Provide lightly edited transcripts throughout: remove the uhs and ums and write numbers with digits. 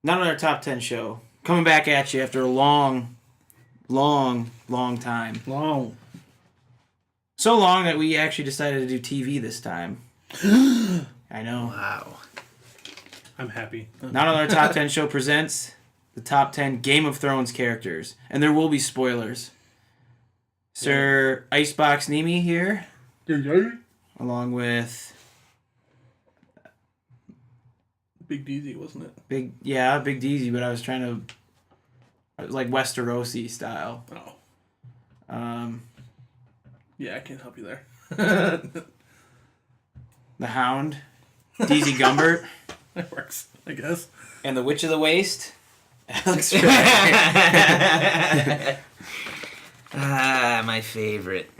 Not on our top 10 show. Coming back at you after a long time. Long. So long that we actually decided to do TV this time. I know. Wow. I'm happy. Not on our top 10 show presents the top 10 Game of Thrones characters. And there will be spoilers. Sir Icebox Nemi here. Along with Big Deezy, wasn't it? Big Deezy, but I was trying to like Westerosi style. Oh. Yeah, I can't help you there. The Hound, Deezy Gumbert, That works, I guess. and the Witch of the Waste, Alex Ray. My favorite.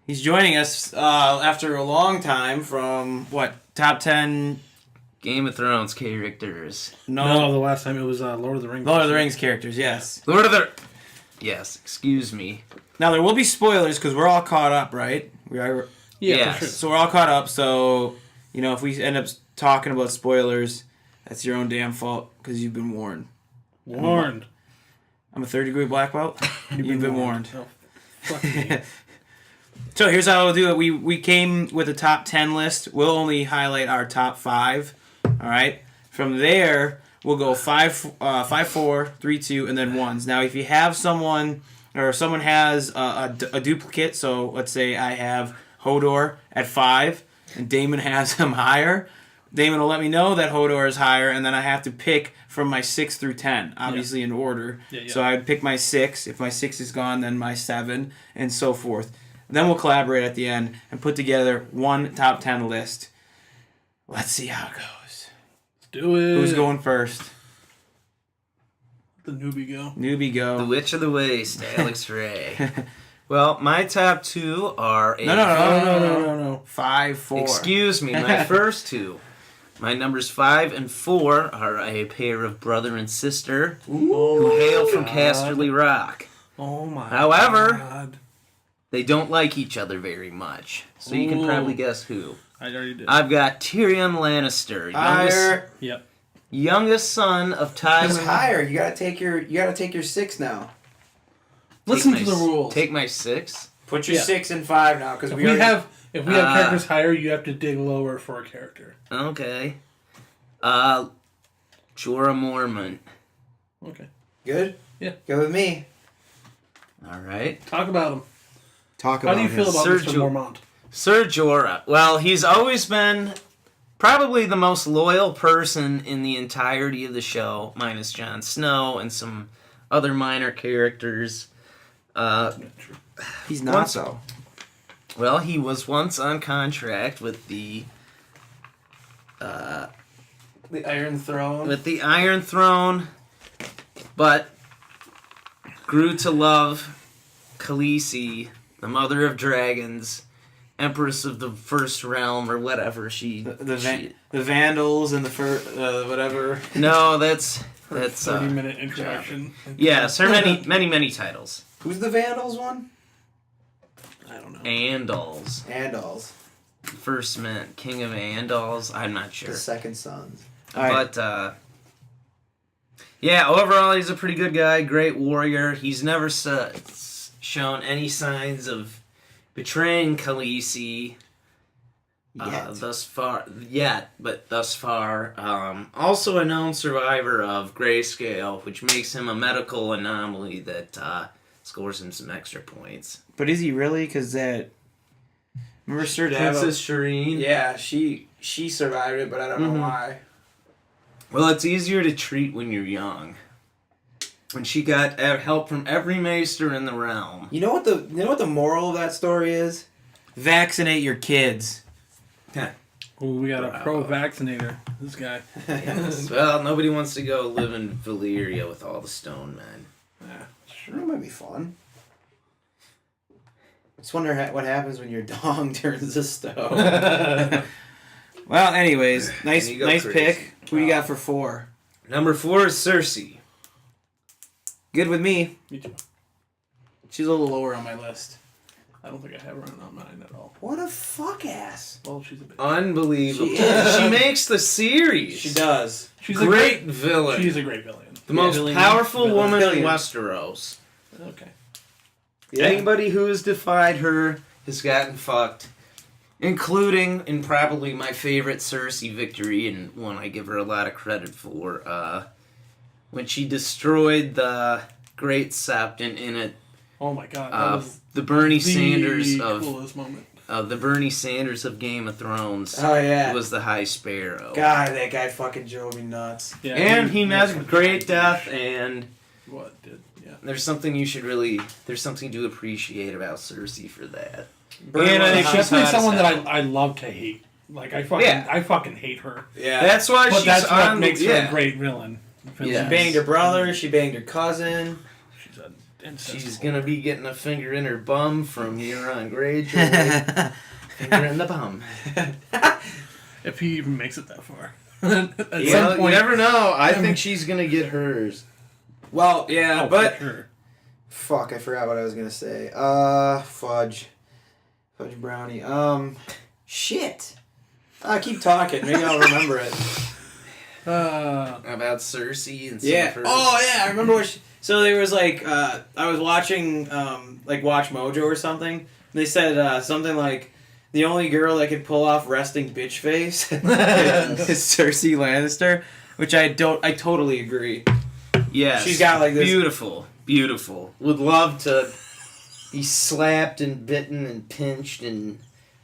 He's joining us after a long time from top 10? Game of Thrones characters. No, the last time it was Lord of the Rings. Lord of the Rings characters, yes. Yes, excuse me. Now there will be spoilers because we're all caught up, right? We are. Yeah, Yes. for sure. So we're all caught up. So if we end up talking about spoilers, that's your own damn fault because you've been warned. Warned. I'm a 3rd-degree black belt. You've been warned. Oh, fuck me. So here's how we'll do it. We came with a top 10 list. We'll only highlight our top 5. All right. From there, we'll go 5, 4, 3, 2, and then ones. Now, if you have someone or someone has a duplicate, so let's say I have Hodor at 5, and Damon has him higher. Damon will let me know that Hodor is higher, and then I have to pick from my 6 through 10, obviously in order. Yeah. So I'd pick my 6. If my 6 is gone, then my 7, and so forth. Then we'll collaborate at the end and put together one top 10 list. Let's see how it goes. Let's do it. Who's going first? The newbie go. Newbie go. The Witch of the Waste, Alex Ray. Well, my top 2 are a... No. 5, 4. Excuse me, my first 2. My numbers 5 and 4 are a pair of brother and sister who hail from Casterly Rock. Oh my However, God. they don't like each other very much. So you can probably guess who. I already did. I've got Tyrion Lannister, Higher. Yep. youngest son of It's Tywin. higher. You gotta take your 6 now. Listen to the rules. Take my 6. Put your Yeah. 6 and 5 now, because If we we already have characters higher, you have to dig lower for a character. Okay. Jorah Mormont. Okay. good. Yeah. Go with me. All right. Talk about him. Talk How do you feel about Sir Mr. Jo- Mormont? Sir Jorah. Well, he's always been probably the most loyal person in the entirety of the show, minus Jon Snow and some other minor characters. He's not Once- so. Well, he was once on contract with the Iron Throne. Iron Throne, but grew to love Khaleesi, the Mother of Dragons, Empress of the First Realm, or whatever The Vandals and the whatever. No, that's 30-minute introduction. yes, her many titles. Who's the Vandals one? I don't know. Andals. Andals. First meant King of Andals. I'm not sure. The second sons. But, yeah, overall, he's a pretty good guy, great warrior. He's never shown any signs of betraying Khaleesi thus far. Also a known survivor of grayscale, which makes him a medical anomaly that scores him some extra points. But is he really? Because remember Sir Davos? Princess Shireen? Yeah, she survived it, but I don't know why. Well, it's easier to treat when you're young. And she got help from every maester in the realm. You know what the moral of that story is? Vaccinate your kids. Ooh, we got a pro-vaccinator. This guy. Yes. Well, nobody wants to go live in Valyria with all the stone men. Yeah, Sure, it might be fun. Just wonder what happens when your dong turns to stone. Well, anyways, nice you go crazy. Pick. Who you got for 4? Number 4 is Cersei. Good with me. Me too. She's a little lower on my list. I don't think I have her on mine at all. What a fuck ass. Well, she's a bitch. Unbelievable. She is. She makes the series. She does. She's great villain. She's a great villain. The most villain. powerful woman in Villain. Westeros. Okay. Yeah. Anybody who has defied her has gotten fucked. Including, and probably my favorite Cersei victory, and one I give her a lot of credit for, when she destroyed the Great Sept in it. Oh my god, that was The Bernie the Sanders coolest moment. the Bernie Sanders of Game of Thrones. Oh, yeah. Was the High Sparrow. God, that guy fucking drove me nuts. Yeah, And he met a was great fucking death, and What did? Yeah. there's something to appreciate about Cersei for that. And I think She's she's definitely hot as someone that hell. I love to hate. Like I fucking hate her. Yeah. That's why But she's that's what on. makes her yeah. a great villain. Yeah. She banged her brother. She banged her cousin. She's an incest She's whore. gonna be getting a finger in her bum from Euron Greyjoy. Finger in the bum. If he even makes it that far. At You some point, never know. I think she's gonna get hers. Well, yeah, oh, but for sure. fuck, I forgot what I was gonna say. Fudge brownie. Shit. Keep talking. Maybe I'll remember it. About Cersei and some Yeah. of her. Oh yeah, I remember. So there was like I was watching like Watch Mojo or something. They said something like the only girl that could pull off resting bitch face is Cersei Lannister, which I totally agree. Yes. She's got like this beautiful. Would love to be slapped and bitten and pinched and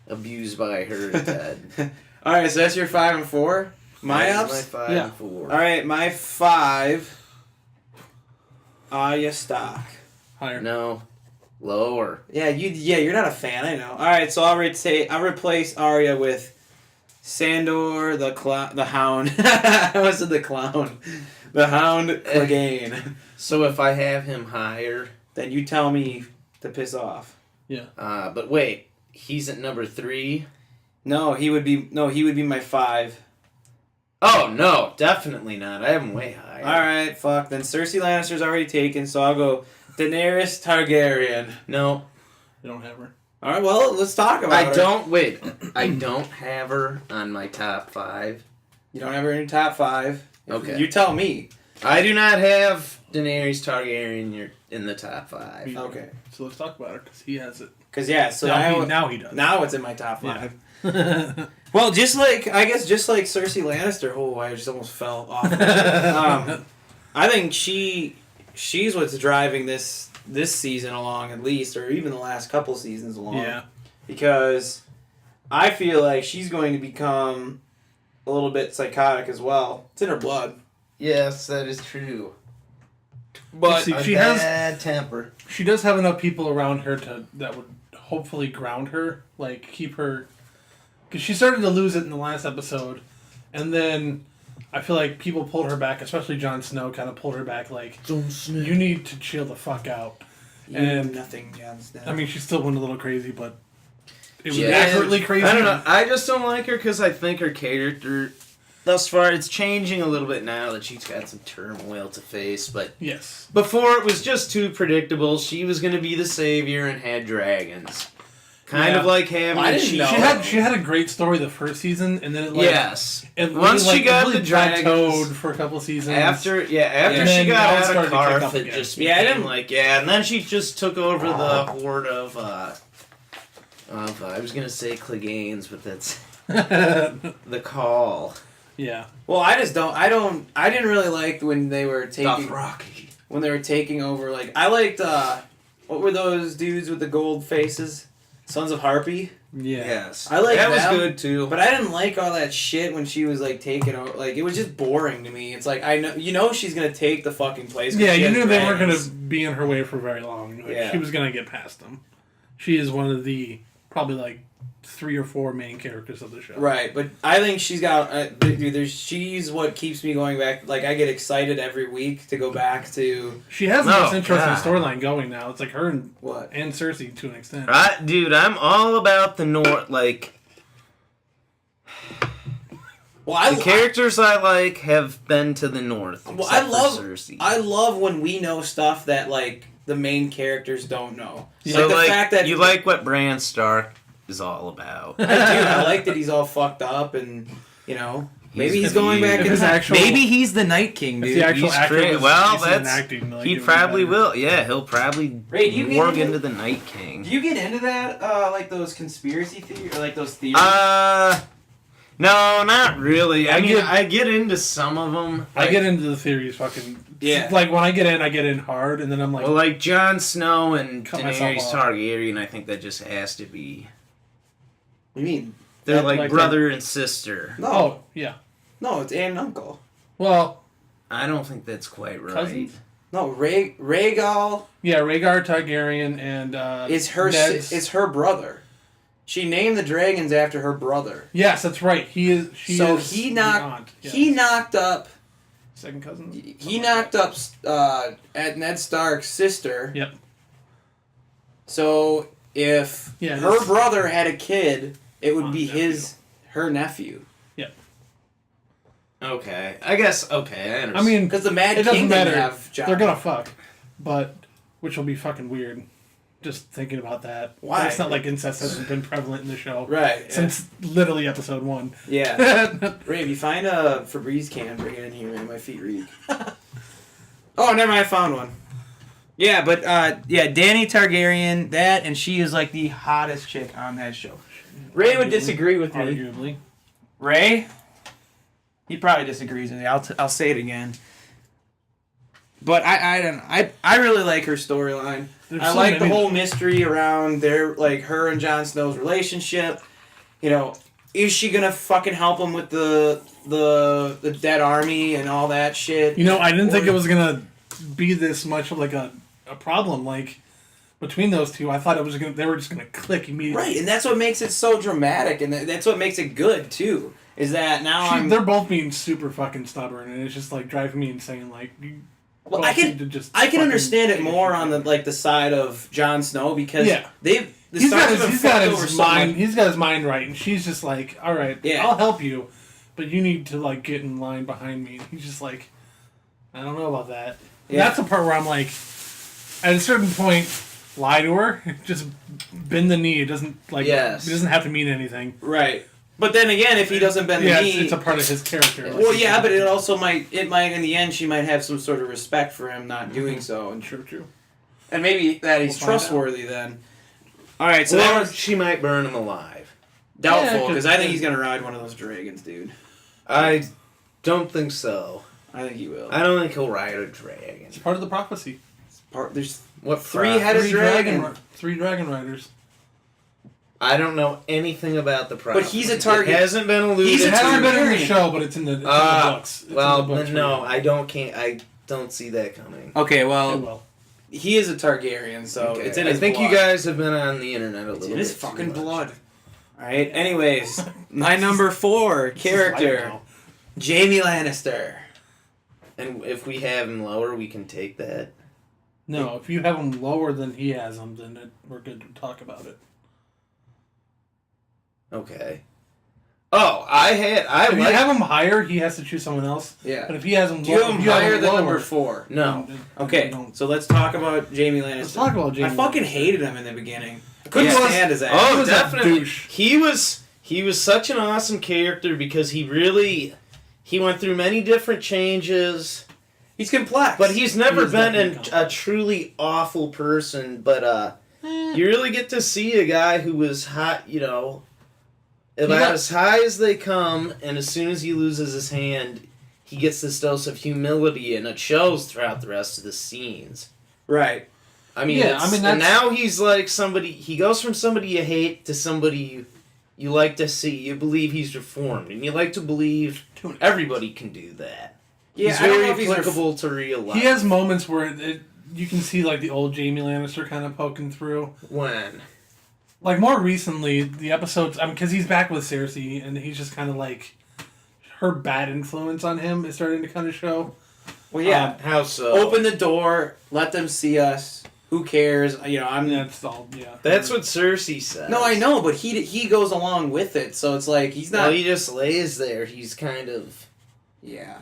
abused by her dad. All right, so that's your 5 and 4. My That is ups. My 5 Yeah. and 4. All right, my 5. Arya Stark. Higher. No, lower. Yeah, you're not a fan, I know. All right, so I'll replace Arya with Sandor the Hound. I almost said the clown. The Hound Clegane. So if I have him higher, Then you tell me to piss off. Yeah. but wait, he's at number 3. No, he would be my 5. Oh no, definitely not. I have him way higher. All right, fuck. Then Cersei Lannister's already taken, so I'll go Daenerys Targaryen. No, You don't have her. All right, well, let's talk about her. I don't have her on my top 5. You don't have her in your top 5. Okay. You tell me. I do not have Daenerys Targaryen in the top 5. Okay. So let's talk about her because he has it. Because, yeah, so Now he does. now it's in my top 5. Yeah. Well, just like Cersei Lannister. Oh, I just almost fell off. I think she's what's driving this season along, at least, or even the last couple seasons along. Yeah. Because I feel like she's going to become a little bit psychotic as well. It's in her blood. Yes, that is true. But See, A she has- bad temper. She does have enough people around her that would hopefully ground her, like keep her. Because she started to lose it in the last episode, and then I feel like people pulled her back, especially Jon Snow kind of pulled her back, like, you need to chill the fuck out. And nothing, Jon Snow. I mean, she still went a little crazy, but it was Yeah. accurately crazy. I don't know. I just don't like her because I think her character, thus far, it's changing a little bit now that she's got some turmoil to face. But Yes. before, it was just too predictable. She was going to be the savior and had dragons. Kind Yeah. of like having I didn't know. She had a great story the first season, and then it like yes. it Once really, she got it really the dragons, plateaued for a couple seasons. After And she then got all out started of to kick Karth, up it again. just Yeah, I became didn't- like and then she just took over the horde of I was gonna say Cleganes, but that's the call. Yeah. Well, I didn't really like when they were taking Dothraki. when they were taking over. Like, I liked what were those dudes with the gold faces? Sons of Harpy. Yeah. Yes, I like that was them, good too. But I didn't like all that shit when she was like taking over. Like, it was just boring to me. It's like I know she's gonna take the fucking place. 'cause Yeah, she you has knew they weren't going dragons. to be in her way for very long. Like, Yeah. She was going to get past them. She is one of the probably like 3 or 4 main characters of the show. Right, but I think she's got dude. She's what keeps me going back. Like, I get excited every week to go back to She has the Oh, most interesting God. storyline going now. It's like her and what. Cersei to an extent. Dude, I'm all about the North. Like Well, the characters I like have been to the North. Well, except for I Cersei. love when we know stuff that like the main characters don't know. So, the like, fact that you like what Bran Stark is all about. I do. I like that he's all fucked up and, maybe he's going back in maybe he's the Night King, dude. The actual He's actor great. was Well, decent in that's acting, like, he it would be probably better. will. Yeah, he'll probably Ray, do you get work into- into the Night King. Do you get into that, like those conspiracy theories, or like those theories? No, not really. I get- get into some of them. I get into the theories fucking... Yeah. Like, when I get in hard, and then I'm like... Well, like Jon Snow and Cut myself Daenerys off. Targaryen, I think that just has to be. What do you mean? They're That, like like brother and sister. No. Oh, yeah. No, it's aunt and uncle. Well, I don't think that's quite right. Cousins? No, Rhaegal yeah, Rhaegar Targaryen and... is her Ned's- is her brother. She named the dragons after her brother. Yes, that's right. He is... He the knocked aunt, yes. he knocked up Second cousin? he knocked up at Ned Stark's sister. Yep. So if Yeah, her this- brother had a kid, it would be nephew. her nephew. Okay, I guess. Okay, I understand. I mean, Because the Mad it doesn't King didn't matter. have Jon. They're gonna fuck. But... Which will be fucking weird. Just thinking about that. Why? It's not like incest hasn't been prevalent in the show. Right. Since literally episode 1. Yeah. Ray, if you find a Febreze can, bring it in here, man. My feet reek. Oh, never mind. I found one. Yeah, but, Dany Targaryen, that, and she is, like, the hottest chick on that show. Ray would disagree with me. Arguably. Ray? He probably disagrees with me. I'll say it again. But I don't know. I really like her storyline. There's I so like the many- whole mystery around her and Jon Snow's relationship. Is she gonna fucking help him with the dead army and all that shit? I didn't think it was gonna be this much of like a problem like between those two. I thought they were just gonna click immediately. Right, and that's what makes it so dramatic, and that's what makes it good too. Is that now They're both being super fucking stubborn, and it's just like driving me insane. Like, Well, I can understand it more on the side of Jon Snow because he's got his mind. much. He's got his mind right, and she's just like, all right, Yeah. I'll help you, but you need to like get in line behind me. And he's just like, I don't know about that. And Yeah. that's the part where I'm like, at a certain point, lie to her, just bend the knee. It doesn't like Yes. it doesn't have to mean anything. Right. But then again, if he doesn't bend the Yeah, knee, it's a part of his character. well, yeah, but it also might in the end she might have some sort of respect for him not doing so, and True. maybe that he's We'll find trustworthy then. All right, so or that was she might burn him alive. doubtful Yeah, because I think he's gonna ride one of those dragons, dude. I don't think so. I think he will. I don't think he'll ride a dragon. It's part of the prophecy. There's What Three-headed dragon. Three dragon riders. I don't know anything about the prophecy. But he's a target. It hasn't been alluded He's a It hasn't been in the Targaryen. show, but it's in the books. It's in well, the books no, right I don't see that coming. okay. now. It Well, will. he is a Targaryen, so Okay. it's in I his think blood. you guys have been on the internet a It's little in his bit too fucking much. blood. All right. Anyways, my number 4 This is character, light now. Jaime Lannister. And if we have him lower, we can take that. No, if you have him lower than he has him, then we're good to talk about it. Okay. Oh, If you have him higher, he has to choose someone else. Yeah. But if he has him Do you have him higher than lower, number 4? No. then Okay, don't. so let's talk about Jaime Lannister. Let's talk about Jaime I fucking Lannister. hated him in the beginning. I couldn't Yeah. stand his ass. Oh, He was a definitely. douche. He was such an awesome character because he went through many different changes, He's complex. but he's never He's been definitely a truly awful person. But you really get to see a guy who was hot, about as high as they come, and as soon as he loses his hand, he gets this dose of humility, and it shows throughout the rest of the scenes. right. I mean, Yeah, I mean, and that's- now he's like somebody. He goes from somebody you hate to somebody you like to see. You believe he's reformed, and you like to believe everybody can do that. Yeah, he's I don't very know if he's applicable to real life. He has moments where you can see like the old Jaime Lannister kind of poking through. when Like more recently, the episodes. Because he's back with Cersei, and he's just kind of like her bad influence on him is starting to kind of show. Well, yeah. how so? Open the door. Let them see us. Who cares? I'm. That's all. Yeah. That's what Cersei says. No, I know, but he goes along with it, so it's like he's not. Well, he just lays there. He's kind of. Yeah.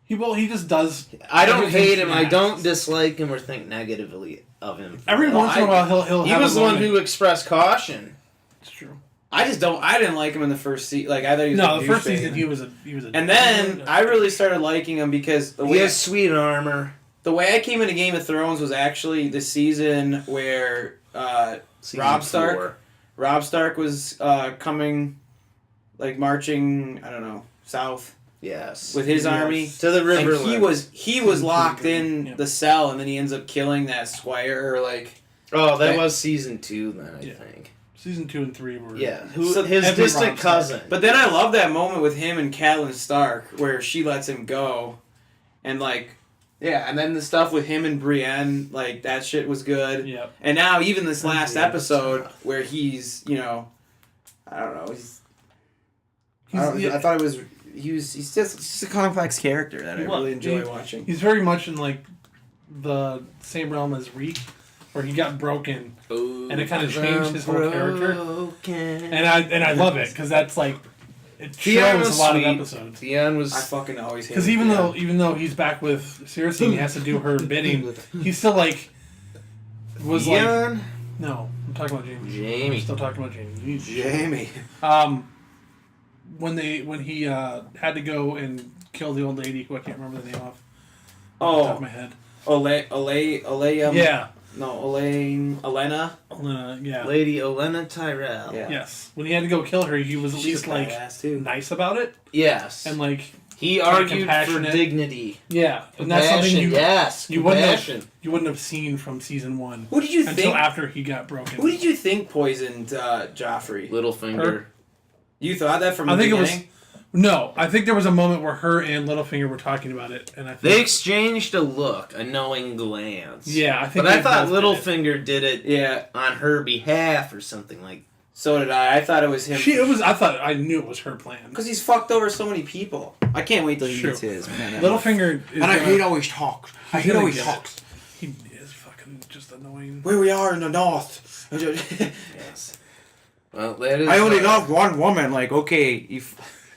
He just does. I don't everything hate she him. I asks. don't dislike him or think negatively of him. Every once in a while, he'll He have was a the one moment. who expressed caution. It's true. I just don't. I didn't like him in the first season. Like I thought he was. No, a the first douchebag. season he was a. And then I really started liking him because the He way has sweet armor. the way I came into Game of Thrones was actually the season where Season Rob Stark. 4. Rob Stark was coming, like marching. I don't know, south Yes. with his Yes. army. To the river. And he was locked in Yep. the cell, and then he ends up killing that squire. Or like, Oh, that Okay. was season 2 then, I Yeah. think. Season 2 and 3 were. Yeah. So His every distant Rob Stark. cousin. but then I love that moment with him and Catelyn Stark, where she lets him go, and like, yeah, and then the stuff with him and Brienne, like that shit was good. Yep. And now even this last Yeah, episode where he's, I don't know, Yeah. I thought it was he's just a complex character that I Well, really enjoy he- watching. He's very much in like the same realm as Reek, where he got broken, and it kind of changed his whole character. And I love it because that's like it Theon shows was a lot sweet. of episodes. Theon was. I fucking always hate Because it, even yeah. though he's back with Cersei and he has to do her bidding, he still like was like Theon? no. I'm talking about Jamie. Jamie. I'm still talking about Jamie. Jamie. When he had to go and kill the old lady who I can't remember the name of. Off the top of my head. Olay, Yeah. No, Elena. Yeah. Lady Olenna Tyrell. Yeah. Yes. When he had to go kill her, he was at She's least like badass too. nice about it Yes. and like he kinda argued for compassionate. dignity. yeah. And that's something Compassion, yes. you wouldn't Compassion. have seen from season 1 Who did you until think? after he got broken. Who did you think poisoned Joffrey? Littlefinger. Her. You thought that from the I think beginning? it was no. I think there was a moment where her and Littlefinger were talking about it, and I think They exchanged a look, a knowing glance. yeah, I think. But I they thought both did Littlefinger did it Yeah, on her behalf or something like. so did I. I thought it was him. it. I thought I knew it was her plan. Because he's fucked over so many people. I can't wait till he Sure. gets his, man. Littlefinger is And I gonna- hate always talks. I he's hate gonna always get talks. He is fucking just annoying. Where we are in the north. Yes. Well, that is. I only love one woman. Like, okay,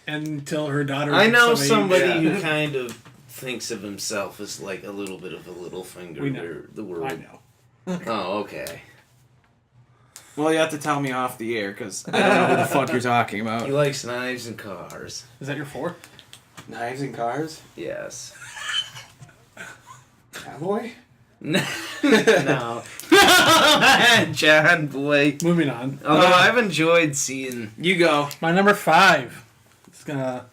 Until her daughter. I know was of age. somebody Yeah. who kind of thinks of himself as like a little bit of a Littlefinger. We know. Where the world. I know. Oh, okay. well, you have to tell me off the air because I don't know who the fuck you're talking about. He likes knives and cars. Is that your 4? Knives and cars? Yes. Cowboy? No. John boy. Moving on. Although I've enjoyed seeing. You go. My number 5. It's gonna.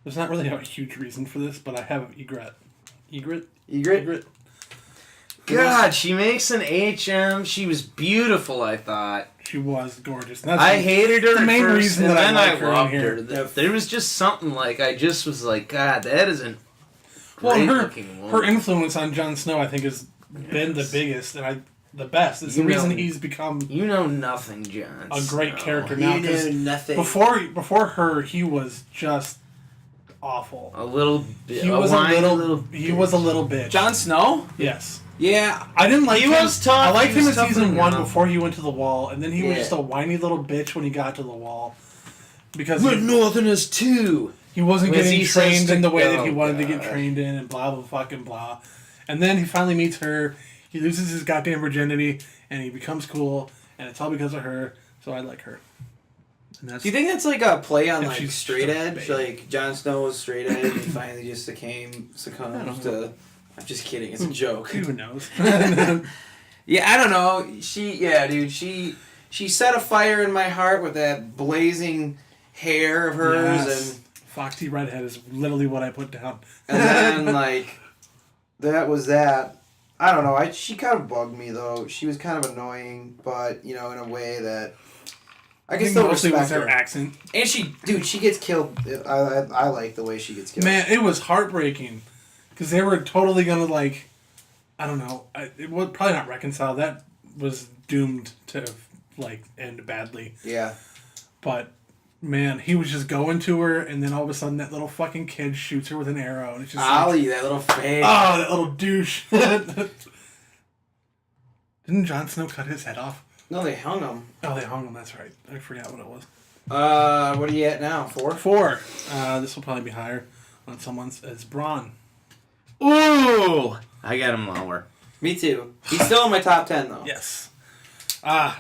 There's not really a huge reason for this, but I have Egret. Egret. Egret? God, she makes an HM. She was beautiful, I thought. She was gorgeous. That's I hated her the at main first, reason and that I then like her in loved here. her. There was just something like, I just was like, God, that isn't Well, great her looking woman. her influence on Jon Snow, I think, has been the biggest and the best. It's the You reason know- he's become You know nothing, Jon. a great Snow. character now. You 'Cause know nothing. before her, he was just awful. A little bit. He was a whiny little. He was a little bitch. Jon Snow? Yes. Yeah. I didn't like He him. was tough. I liked He him was in tougher season than 1 now. before he went to the wall, and then he was Yeah. just a whiny little bitch when he got to the wall. Because We're Northerners too. he wasn't As getting he says trained to in the way that go, he wanted to get God. trained in, and blah blah fucking blah. And then he finally meets her. He loses his goddamn virginity, and he becomes cool, and it's all because of her. So I like her. And that's Do you think that's like a play on And like she's straight just a edge? baby. Like Jon Snow was straight edge and he finally just succumbed to. I'm just kidding. It's a joke. who knows? Yeah, I don't know. Dude. She set a fire in my heart with that blazing hair of hers, Yes. Foxy redhead is literally what I put down. and then like that was that. I don't know. She kind of bugged me though. She was kind of annoying, but in a way that I can still mostly respect was her her. accent. And she gets killed. I like the way she gets killed. Man, it was heartbreaking because they were totally gonna like, I don't know, it would probably not reconcile. That was doomed to like end badly. Yeah. But man, he was just going to her, and then all of a sudden that little fucking kid shoots her with an arrow, and it's just like, Ollie, that little fake. oh, that little douche. Didn't Jon Snow cut his head off? No, they hung him. Oh, they hung him. That's right. I forgot what it was. What are you at now? 4? 4. This will probably be higher. on someone's is Braun. Ooh! I got him lower. Me too. He's still in my top 10 though. Yes.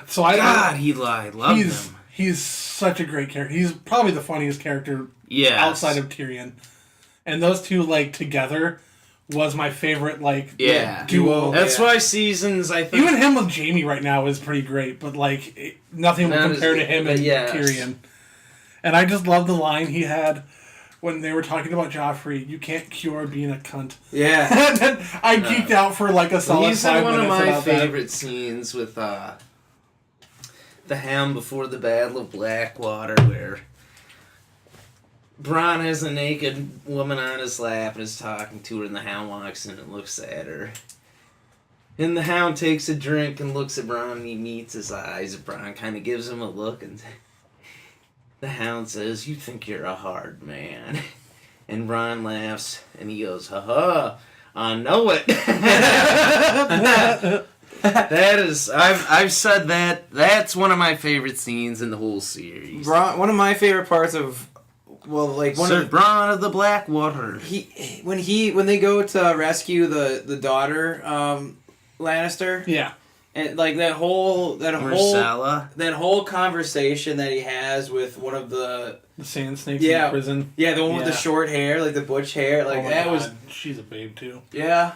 So I God, he lied. Love him. He's such a great character. He's probably the funniest character outside of Tyrion. And those two, like, together was my favorite, like, duo. That's why seasons, I think... Even him with Jaime right now is pretty great, but, like, nothing will compare to him and Tyrion. And I just love the line he had when they were talking about Joffrey, you can't cure being a cunt. Yeah. And then I geeked out for, like, a solid 5 minutes. He's one of my favorite scenes with the Hound before the Battle of Blackwater, where Bronn has a naked woman on his lap and is talking to her, and the Hound walks in and looks at her. And the Hound takes a drink and looks at Bronn, and he meets his eyes. Bronn kind of gives him a look, and the Hound says, "You think you're a hard man." And Bronn laughs, and he goes, "Ha-ha, I know it." That is, I've said that. That's one of my favorite scenes in the whole series. One of my favorite parts of, Sir Bronn of the Blackwater. When they go to rescue the daughter, Lannister. Yeah. And like that whole conversation that he has with one of the sand snakes in prison. Yeah, the one with the short hair, like the butch hair, like was. She's a babe too. Yeah.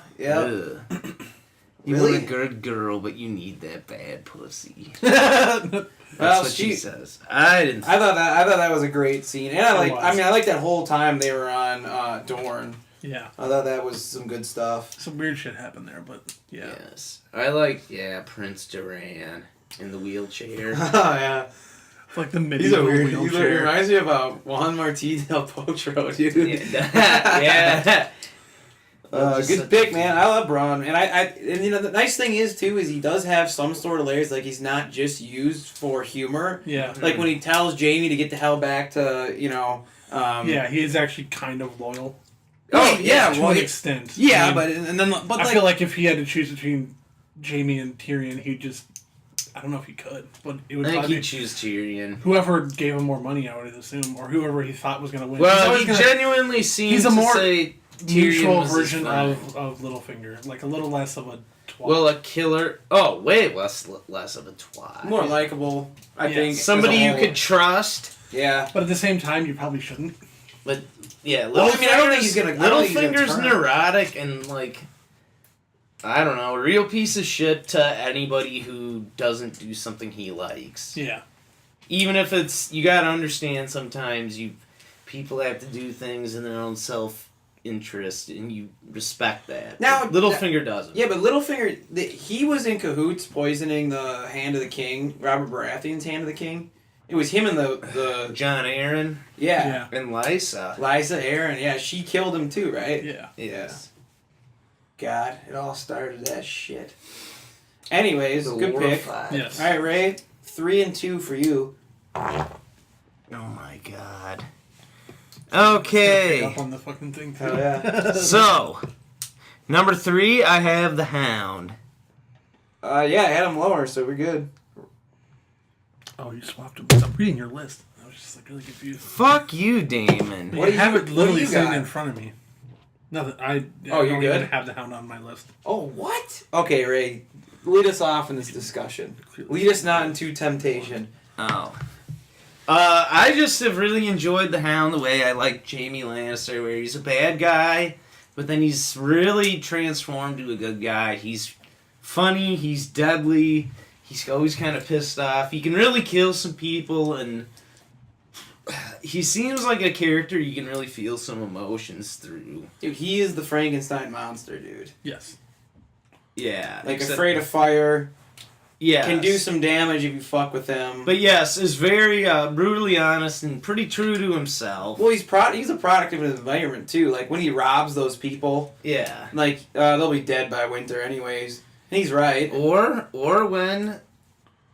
You want a good girl, but you need that bad pussy. That's what she says. I thought that was a great scene, and I like that whole time they were on Dorne. Yeah. I thought that was some good stuff. Some weird shit happened there, but yeah. Yes. I like Prince Duran in the wheelchair. Oh yeah. Like the medieval wheelchair. He reminds me of Juan Martí del Potro, dude. Yeah. Good pick, man. I love Bronn, and the nice thing is too is he does have some sort of layers. Like he's not just used for humor. Yeah. Like when he tells Jaime to get the hell back to he is actually kind of loyal. Oh yeah, to an extent. Yeah, I feel like if he had to choose between Jaime and Tyrion, he'd just. I don't know if he could, but it would. I think he'd choose Tyrion. Whoever gave him more money, I would assume, or whoever he thought was going to win. Well, he genuinely seems to say neutral version of Littlefinger, like a little less of a twat. Well, a killer. Oh, way less of a twat. More likable, I think. Somebody you could trust. Yeah, but at the same time, you probably shouldn't. But yeah, I don't think he's gonna. Littlefinger's neurotic and like. I don't know, a real piece of shit to anybody who doesn't do something he likes. Yeah. Even if it's, you gotta understand sometimes people have to do things in their own self-interest, and you respect that. Now, Littlefinger doesn't. Yeah, but Littlefinger, he was in cahoots poisoning the Hand of the King, Robert Baratheon's Hand of the King. It was him and the John Aaron. Yeah. And Lysa. Lysa Arryn, yeah, she killed him too, right? Yeah. Yes. God, it all started that shit. Anyways, good pick. Yes. All right, Ray, 3 and 2 for you. Oh my God. Okay. Up on the fucking thing too. Oh yeah. So, number 3, I have the Hound. Yeah, I had him lower, so we're good. Oh, you swapped them. Stop reading your list. I was just like really confused. Fuck you, Damon. I have it literally sitting in front of me. Nothing. I you're don't good? even have the Hound on my list. Oh, what? Okay, Ray, lead us off in this discussion. Lead us not into temptation. Oh. I just have really enjoyed the Hound the way I like Jaime Lannister, where he's a bad guy, but then he's really transformed to a good guy. He's funny, he's deadly, he's always kind of pissed off. He can really kill some people, and he seems like a character you can really feel some emotions through. Dude, he is the Frankenstein monster, dude. Yes. Yeah. Like, afraid of fire. Yeah. Can do some damage if you fuck with him. But yes, is very brutally honest and pretty true to himself. Well, he's a product of his environment, too. Like, when he robs those people, yeah, like, they'll be dead by winter anyways. And he's right. Or when,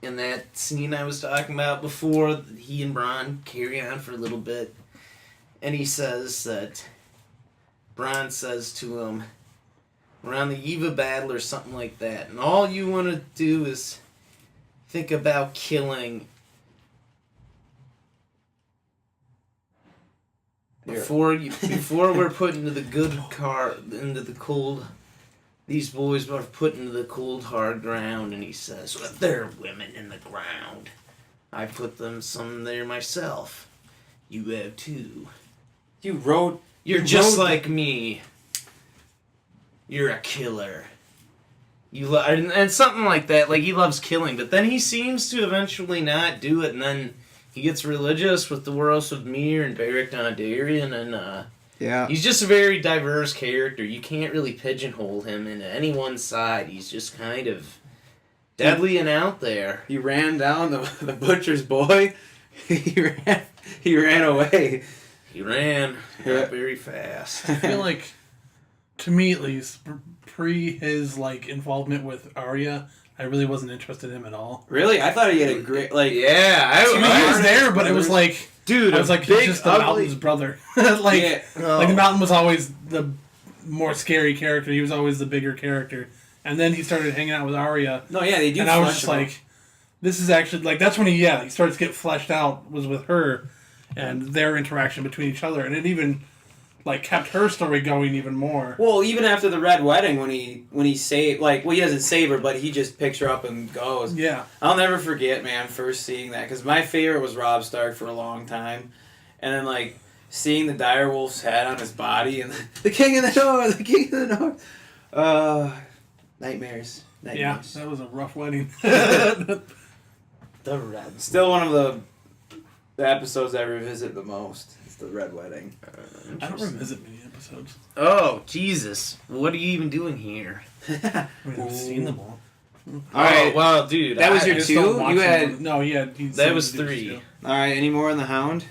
in that scene I was talking about before, he and Bronn carry on for a little bit, and he says that, Bronn says to him, we're on the eve of battle or something like that, and all you want to do is think about killing Before we're put into into the cold, these boys are put into the cold hard ground, and he says, "Well, there are women in the ground. I put some there myself. You have too. You're just like me. You're a killer. And something like that. Like, he loves killing, but then he seems to eventually not do it, and then he gets religious with the Worlds of Mir and Beric Dondarrion, and he's just a very diverse character. You can't really pigeonhole him into any one side. He's just kind of deadly and out there. He ran down the butcher's boy. he ran away. He ran not very fast. I feel like, to me at least, pre his like involvement with Arya, I really wasn't interested in him at all. Really? I thought he had a great To me, he was there, but it was like, dude, I was like, he's just the Mountain's brother. Like the Mountain was always the more scary character. He was always the bigger character, and then he started hanging out with Arya. No, yeah, they do. And I was just like, this is actually like that's when he starts to get fleshed out was with her, and their interaction between each other, and it even like kept her story going even more. Well, even after the Red Wedding, when he saved, he doesn't save her, but he just picks her up and goes. Yeah. I'll never forget, man, first seeing that, because my favorite was Robb Stark for a long time, and then seeing the direwolf's head on his body and the King of the North, nightmares. Yeah, that was a rough wedding. The Red. Still one of the episodes I revisit the most. The Red Wedding. I don't revisit many episodes. Oh, Jesus. What are you even doing here? I mean, I've seen them all. Alright. Well, dude. That was your two? You had... No, yeah. That was 3. Alright, any more on the Hound?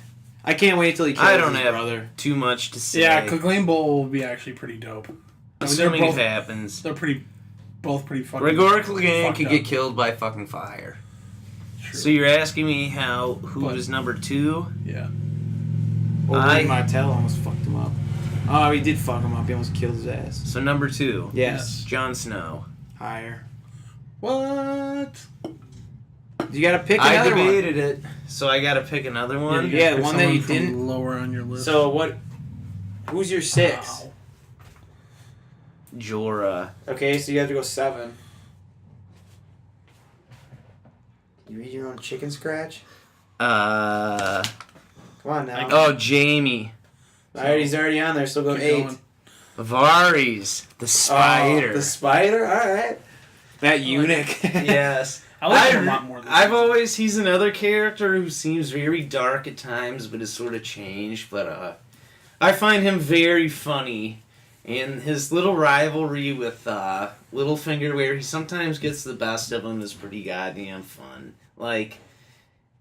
I can't wait till he kills his brother. Too much to say. Yeah, Clegane Bowl will be actually pretty dope. Assuming it happens. They're both pretty fucking... Rhaegar Clegane could get killed by fucking fire. True. So you're asking me who was number 2? Yeah. Oberyn Martell almost fucked him up. Oh, he did fuck him up. He almost killed his ass. So number 2. Yes. Jon Snow. Higher. What? You gotta pick another one. I debated it, so I gotta pick another one? Yeah, one that you didn't... Lower on your list. So what... Who's your 6? Wow. Jorah. Okay, so you have to go 7. You read your own chicken scratch? Come on now. Oh, Jamie. Alright, he's already on there, so go 8. Varys, the spider. Oh, the spider? Alright. That eunuch. Yes. I like him a lot more than he's another character who seems very dark at times, but has sort of changed. But I find him very funny. And his little rivalry with Littlefinger, where he sometimes gets the best of him, is pretty goddamn fun.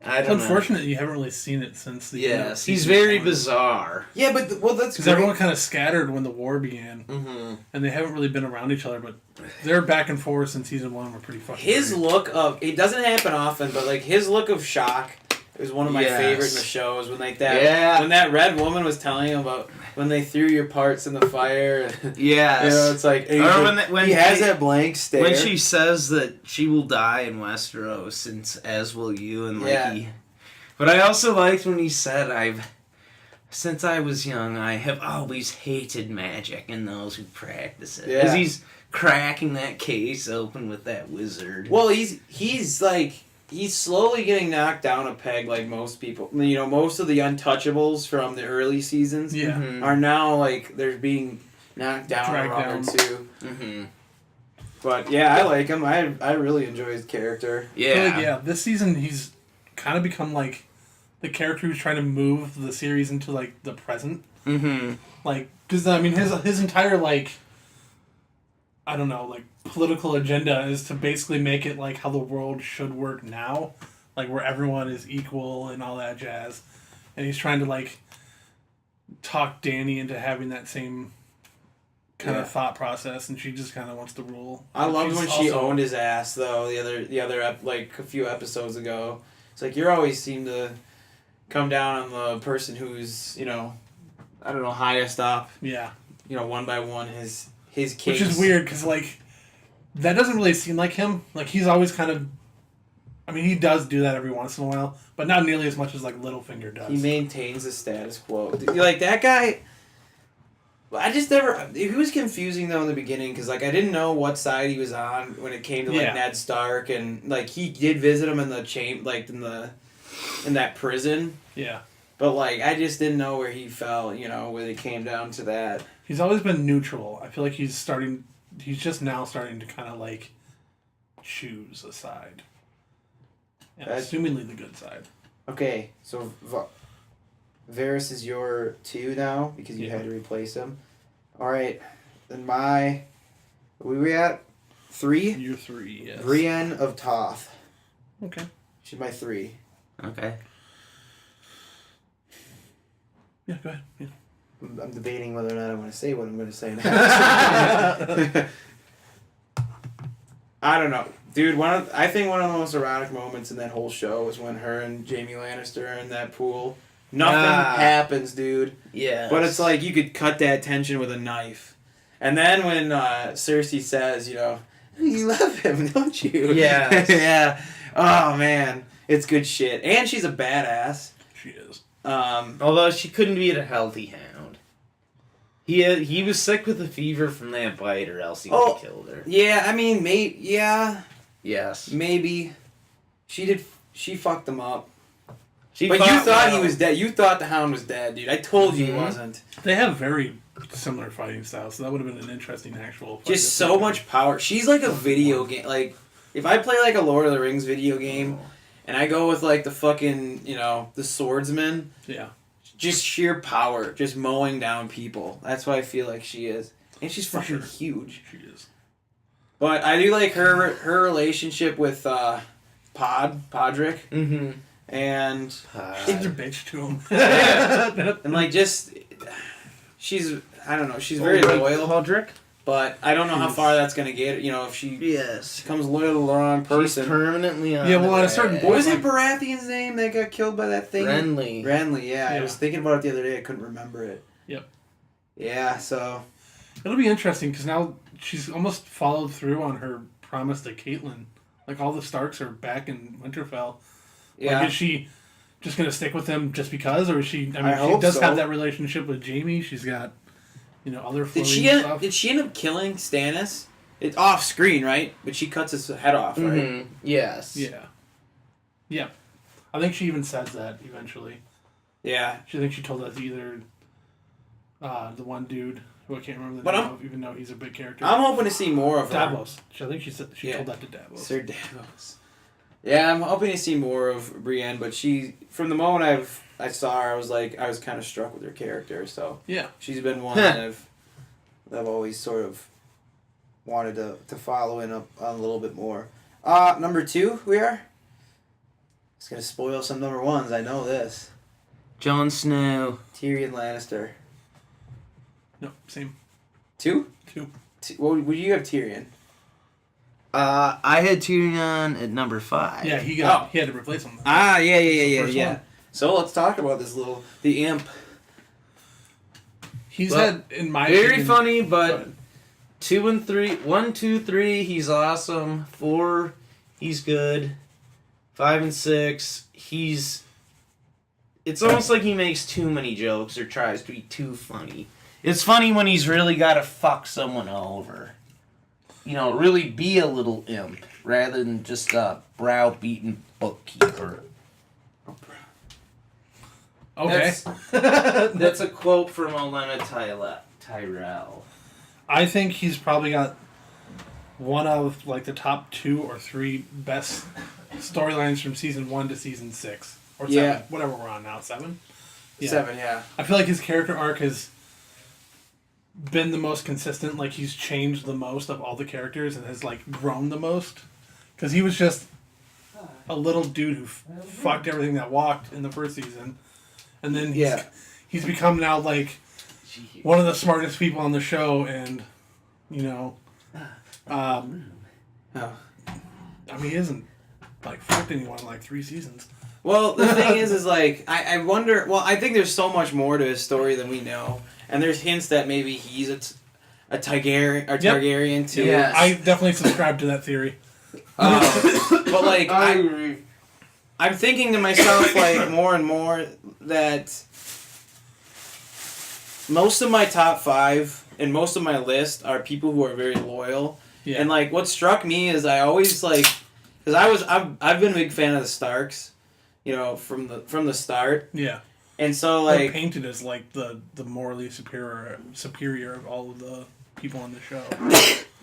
It's unfortunate you haven't really seen it since the Yes, he's very bizarre. Yeah, but that's because everyone kind of scattered when the war began, and they haven't really been around each other. But their back and forth since season 1 were pretty fucking. His look of it doesn't happen often, but his look of shock is one of my favorite in the shows. When when that red woman was telling him about when they threw your parts in the fire. Yes, it's like when he has that blank stare. When she says that she will die in Westeros, and as will you, and But I also liked when he said, since I was young, I have always hated magic and those who practice it. Because he's cracking that case open with that wizard. Well, he's slowly getting knocked down a peg like most people. You know, most of the untouchables from the early seasons are now, they're being knocked down a rung or two. Mm-hmm. But, yeah, I like him. I really enjoy his character. Yeah. This season, he's kind of become, the character who's trying to move the series into, the present. Mm-hmm. Because, his entire, I don't know, political agenda is to basically make it how the world should work now, where everyone is equal and all that jazz, and he's trying to talk Dany into having that same kind of thought process, and she just kind of wants to rule. I loved when she owned his ass though. The other a few episodes ago, it's you always seem to come down on the person who's I don't know, highest up. Yeah. One by one his kings. Which is weird, because, that doesn't really seem like him. He's always kind of I mean, he does do that every once in a while, but not nearly as much as like Littlefinger does. He maintains the status quo. Like that guy. I just never. He was confusing though in the beginning because like I didn't know what side he was on when it came to like Ned Stark and like he did visit him in the in that prison. Yeah. But like I just didn't know where he fell. When it came down to that. He's always been neutral. I feel like he's just now starting to kind of like choose a side. And assumingly the good side. Okay, so Varys is your 2 now because you had to replace him. All right, then where we at 3? You're 3, yes. Brienne of Toth. Okay. She's my 3. Okay. Yeah, go ahead. Yeah. I'm debating whether or not I want to say what I'm going to say now. I don't know. Dude, I think one of the most erotic moments in that whole show was when her and Jaime Lannister are in that pool. Nothing happens, dude. Yeah. But it's like you could cut that tension with a knife. And then when Cersei says, you love him, don't you? Yeah. Yeah. Oh, man. It's good shit. And she's a badass. She is. Although she couldn't be a healthy hound. He was sick with a fever from that bite, or else he would have killed her. Yeah, I mean, Yes. maybe. She fucked him up. But you thought he was dead. You thought the Hound was dead, dude. I told you he wasn't. They have very similar fighting styles, so that would have been an interesting actual fight. Just so much power. She's like a video game. Like, if I play like a Lord of the Rings video game, and I go with like the fucking, the swordsman. Yeah. Just sheer power, just mowing down people. That's what I feel like she is. And she's fucking huge. She is. But I do like her relationship with Podrick. Mm-hmm. And she's a bitch to him. and like she's I don't know, she's very loyal. Podrick? But I don't know how far that's gonna get. If she becomes loyal to the wrong person. She's permanently on. Yeah, well, at a certain point. What was it Baratheon's name that got killed by that thing? Renly, yeah. I was thinking about it the other day. I couldn't remember it. Yep. Yeah, so. It'll be interesting because now she's almost followed through on her promise to Caitlyn. Like, all the Starks are back in Winterfell. Yeah. Like, is she just going to stick with them just because? Or is she... I mean, she does have that relationship with Jaime. She's got, other stuff. Did she end up killing Stannis? It's off screen, right? But she cuts his head off, right? Mm-hmm. Yes. Yeah. Yeah. I think she even says that eventually. Yeah. She thinks she told that to either the one dude who I can't remember the name of, even though he's a big character. I'm hoping to see more of her. Davos. I think she told that to Davos. Sir Davos. Yeah, I'm hoping to see more of Brienne, but from the moment I saw her, I was kind of struck with her character. So yeah, she's been one that I've always sort of wanted to follow in up on a little bit more. Number 2, we are. It's gonna spoil some number 1s. I know this. Jon Snow. Tyrion Lannister. No, same. 2? 2. Would you have Tyrion? I had Tyrion at number 5. Yeah, he had to replace him. Yeah. So let's talk about the imp. He's had, in my very opinion, funny, but 2 and 3, 1, 2, 3, he's awesome. 4, he's good. 5 and 6, it's almost like he makes too many jokes or tries to be too funny. It's funny when he's really got to fuck someone over. Really be a little imp rather than just a browbeaten bookkeeper. Okay. That's a quote from Olenna Tyrell. I think he's probably got one of like the top 2 or 3 best storylines from season 1 to season 6 or 7, whatever we're on now. 7. Yeah. 7, yeah. I feel like his character arc has been the most consistent. Like, he's changed the most of all the characters and has like grown the most. Because he was just a little dude who fucked everything that walked in the first season, and then he's become now like one of the smartest people on the show, and I mean, he hasn't like fucked anyone in like 3 seasons. Well, the thing is like, I wonder. Well, I think there's so much more to his story than we know, and there's hints that maybe he's a Targaryen too. Yes. I definitely subscribe to that theory. But like I agree. I'm thinking to myself like more and more that most of my top 5 and most of my list are people who are very loyal. Yeah. And like what struck me is I always like because I've been a big fan of the Starks, you know, from the start. Yeah. And so They're like painted as like the morally superior of all of the people on the show.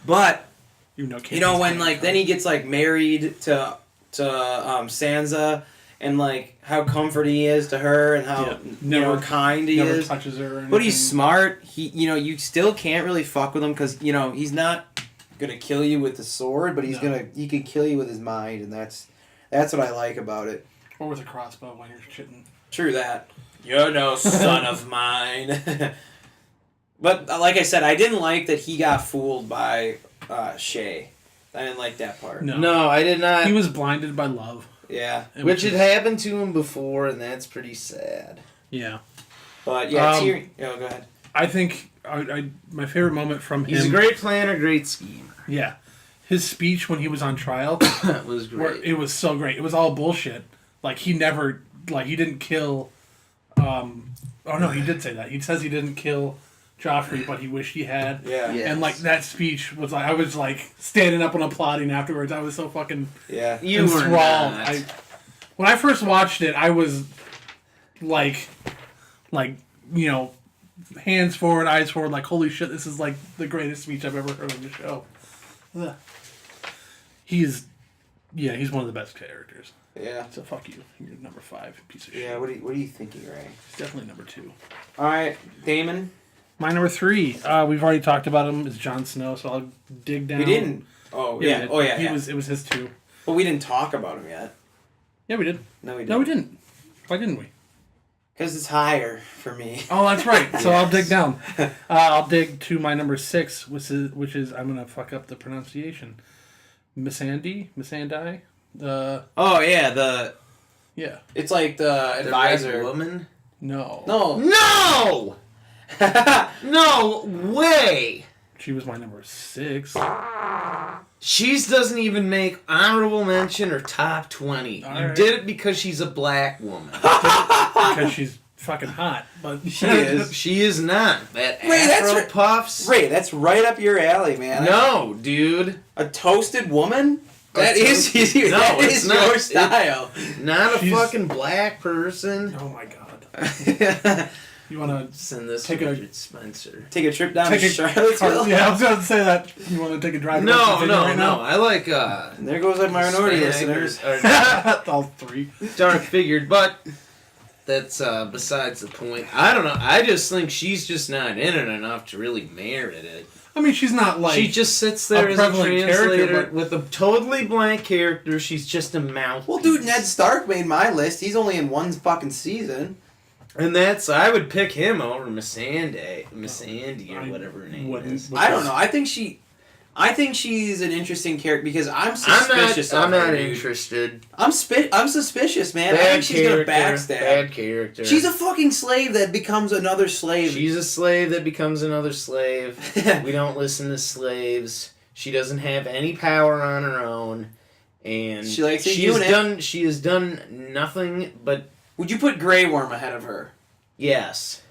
but You know when like then he gets like married to Sansa and like how comforting he is to her and how kind he never is. touches her or anything. But he's smart. He you still can't really fuck with him because he's not gonna kill you with the sword, but he can kill you with his mind, and that's what I like about it. Or with a crossbow when you're shitting. True that. You're no son of mine. But like I said, I didn't like that he got fooled by Shay. I didn't like that part. No, I did not. He was blinded by love. Yeah. Which had happened to him before, and that's pretty sad. Yeah. But yeah, Tyrion. Oh, go ahead. I think my favorite moment from him. He's a great planner, great schemer. Yeah. His speech when he was on trial was great. It was so great. It was all bullshit. Like he didn't kill. He did say that. He says he didn't kill Joffrey, but he wished he had. Yeah. Yes. And like that speech was like I was like standing up and applauding afterwards. I was so fucking You were enthralled. not. When I first watched it, I was like hands forward, eyes forward, like holy shit, this is like the greatest speech I've ever heard on the show. Ugh. He's one of the best characters. Yeah. So fuck you. You're number 5, piece of shit. Yeah. What are you thinking, Ray? He's definitely number 2. All right, Damon. My number 3, we've already talked about him, is Jon Snow, so I'll dig down. We didn't. Oh yeah. Oh yeah. It was his 2. But we didn't talk about him yet. Yeah, we did. No, we didn't. No, we didn't. Why didn't we? Because it's higher for me. Oh, that's right. So I'll dig down. I'll dig to my number 6, which is I'm gonna fuck up the pronunciation. Missandei. Oh yeah, Yeah. it's like the advisor. Red woman? No. No! No way! She was my number 6. She doesn't even make honorable mention or top 20. All You right. did it because she's a black woman. Because she's fucking hot, but She is. She is not. That Ray, that's afro right. puffs. Ray, that's right up your alley, man. No, dude. A toasted woman? That is No, that it's is not. your style. Not a She's- fucking black person. Oh my god. You want to Send this Take to a- Richard Spencer. Take a trip down to Charlottesville. Yeah, I was going to say that. You want to take a drive? No, right no. I like There goes our minority listeners. now? All 3. Dark figured, but that's besides the point. I don't know. I just think she's just not in it enough to really merit it. I mean, she's not like. She just sits there a as a prevalent character, translator but- with a totally blank character. She's just a mouth. Well, dude, Ned Stark made my list. He's only in one fucking season. And I would pick him over Missandei or whatever her name is. I don't know. I think she's an interesting character because I'm suspicious I'm of her, not dude. interested. I'm suspicious, man. I think she's gonna backstab. Bad character. She's a fucking slave that becomes another slave. She's a slave that becomes another slave. We don't listen to slaves. She doesn't have any power on her own, and She likes a she unit. has done nothing but Would you put Grey Worm ahead of her? yes.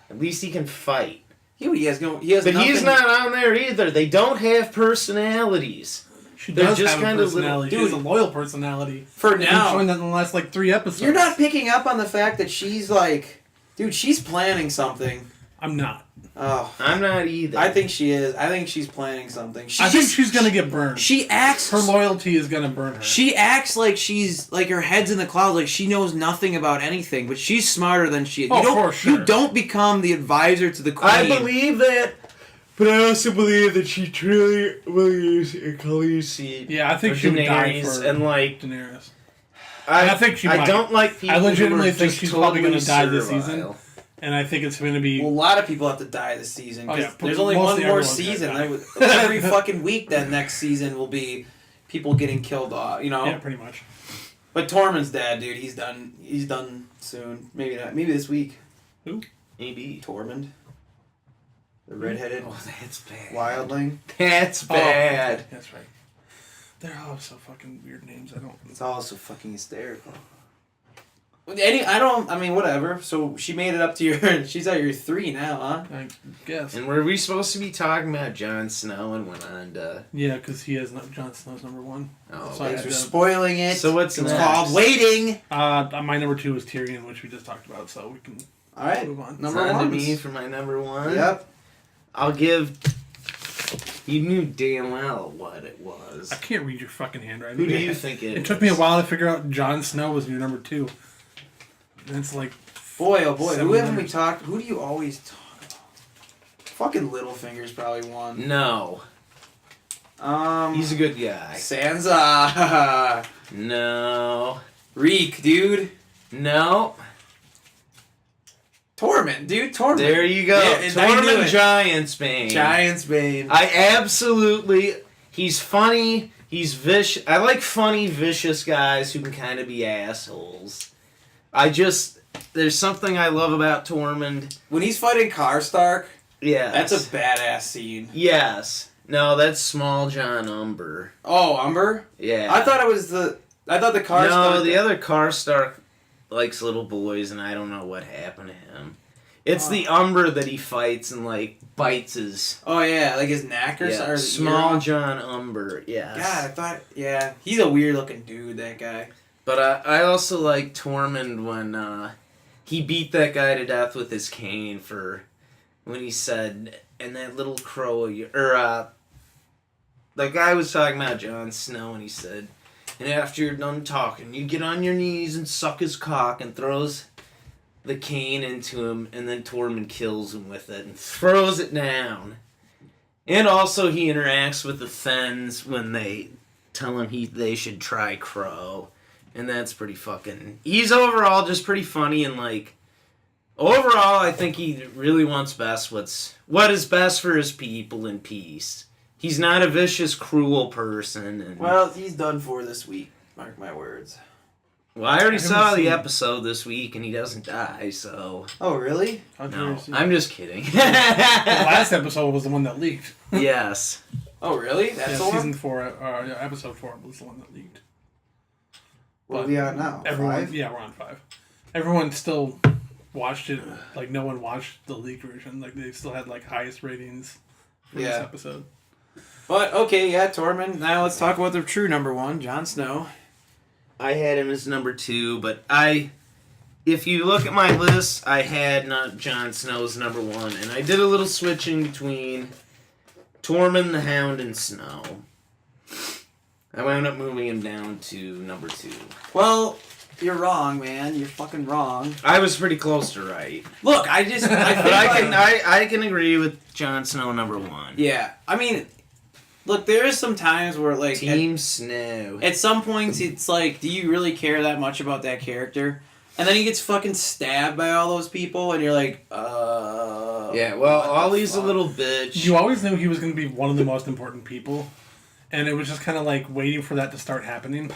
At least he can fight. He has nothing. But he's not on there either. They don't have personalities. She They're does just have a kind of personality. She little- has a loyal personality. For We've now. shown that in the last 3 episodes. You're not picking up on the fact that she's like, dude, she's planning something. I'm not. Oh, I'm not either. I think she is. I think she's planning something. I think she's gonna get burned. She acts. Her loyalty is gonna burn her. She acts like she's like her head's in the clouds, like she knows nothing about anything. But she's smarter than she is. Oh, you don't, for sure. You don't become the advisor to the queen. I believe that, but I also believe that she truly believes in Khaleesi. Yeah, I think or she would die Daenerys, for and like Daenerys. I think she I might. don't like people. I legitimately who are think just she's probably totally gonna die this servile. season. And I think it's going to be... Well, a lot of people have to die this season. 'Cause Oh, yeah, there's only one mostly more everyone's season. gonna Every fucking week, that next season will be people getting killed off. You know. Yeah, pretty much. But Tormund's dad, dude, he's done. He's done soon. Maybe not. Maybe this week. Who? Maybe. Tormund. The redheaded Oh, that's bad. wildling. That's bad. That's right. They're all so fucking weird names. I don't. It's all so fucking hysterical. Whatever. So she made it up to your... She's at your 3 now, huh? I guess. And were we supposed to be talking about Jon Snow and went on to... Yeah, because he has Jon Snow's number 1. Oh, So I Thanks had for to- spoiling it. So what's It's next? called Waiting. My number 2 is Tyrion, which we just talked about, so we can All right. move on. Number It's on to 1. me for my number 1. Yep. I'll give... You knew damn well what it was. I can't read your fucking handwriting. Who do you think it is? It took me a while to figure out Jon Snow was your number 2. And it's like... Boy, oh boy. Who 7 haven't we letters. talked... Who do you always talk about? Fucking Littlefinger's probably one. No. He's a good guy. Sansa. No. Reek, dude. No. Torment, dude. Torment. There you go. Yeah, and I knew Tormund it. Giantsbane. Giantsbane. I absolutely... He's funny. He's vicious. I like funny, vicious guys who can kind of be assholes. There's something I love about Tormund. When he's fighting Karstark, Yeah. that's a badass scene. Yes. No, that's Small John Umber. Oh, Umber? Yeah. I thought the Karstark... No, the other Karstark likes little boys, and I don't know what happened to him. It's the Umber that he fights and, like, bites his... Oh, yeah, like his neck or something. Small John Umber, yes. God, I thought... Yeah, he's a weird-looking dude, that guy. But I also like Tormund when he beat that guy to death with his cane when he said, and that little crow, that guy was talking about Jon Snow, and he said, and after you're done talking, you get on your knees and suck his cock, and throws the cane into him, and then Tormund kills him with it and throws it down. And also he interacts with the Fens when they tell him they should try crow. And that's pretty fucking... He's overall just pretty funny and, like... Overall, I think he really wants what is best for his people in peace. He's not a vicious, cruel person. And, Well, he's done for this week. Mark my words. well, I already saw seen the it. episode this week, and he doesn't die, so... Oh, really? No, I'm just kidding. The last episode was the one that leaked. Yes. Oh, really? That's Yeah, the one? season 4, episode 4 was the one that leaked. What are we on now? Everyone, 5? yeah, we're on 5. Everyone still watched it. Like, no one watched the leaked version. Like, they still had, like, highest ratings for this Yeah. episode. But, okay, yeah, Tormund. Now let's talk about the true number 1, Jon Snow. I had him as number 2, but if you look at my list, I had not Jon Snow as number 1, and I did a little switching between Tormund the Hound and Snow. I wound up moving him down to number 2. Well, you're wrong, man. You're fucking wrong. I was pretty close to right. Look, I think But like, I can agree with Jon Snow number 1. yeah, I mean, look, there is some times where, like, Team Snow. at some points, it's like, do you really care that much about that character? And then he gets fucking stabbed by all those people, and you're like, Yeah, well, what the Ollie's a fuck? little bitch. You always knew he was going to be one of the most important people. And it was just kind of like waiting for that to start happening.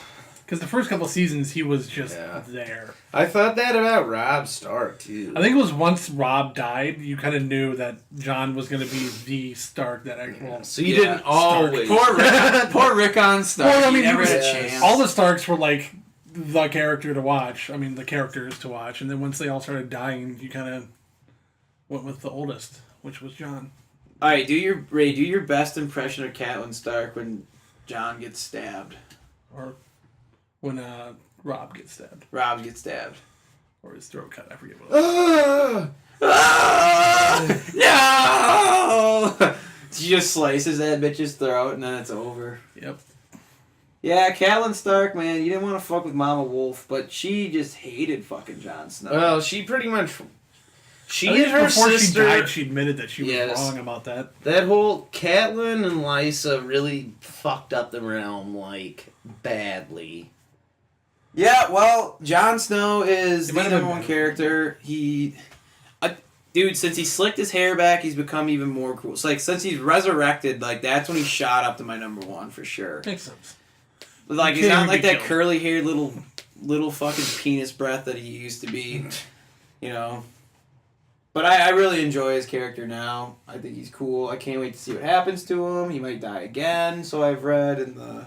Because the first couple seasons, he was just there. I thought that about Robb Stark, too. I think it was once Robb died, you kind of knew that Jon was going to be the Stark that actual. So you didn't always... Poor Rickon Stark. Well, I mean, he never he had was- a chance. all the Starks were like the character to watch. I mean, the characters to watch. And then once they all started dying, you kind of went with the oldest, which was Jon. All right, do your best impression of Catelyn Stark when Jon gets stabbed. Or when Robb gets stabbed. Robb gets stabbed. Or his throat cut. I forget what it was. No! She just slices that bitch's throat and then it's over. Yep. Yeah, Catelyn Stark, man, you didn't want to fuck with Mama Wolf, but she just hated fucking Jon Snow. Well, she pretty much... She I think and her before sister... she died, she admitted that she was Yes. wrong about that. That whole Catelyn and Lysa really fucked up the realm, like, badly. Yeah, well, Jon Snow is It the might have number been one better. character. Dude, since he slicked his hair back, he's become even more cool. It's like, since he's resurrected, like, that's when he shot up to my number 1 for sure. Makes sense. Like, He he's can't not even like be that killed. curly-haired little fucking penis breath that he used to be, you know. But I really enjoy his character now. I think he's cool. I can't wait to see what happens to him. He might die again, so I've read in the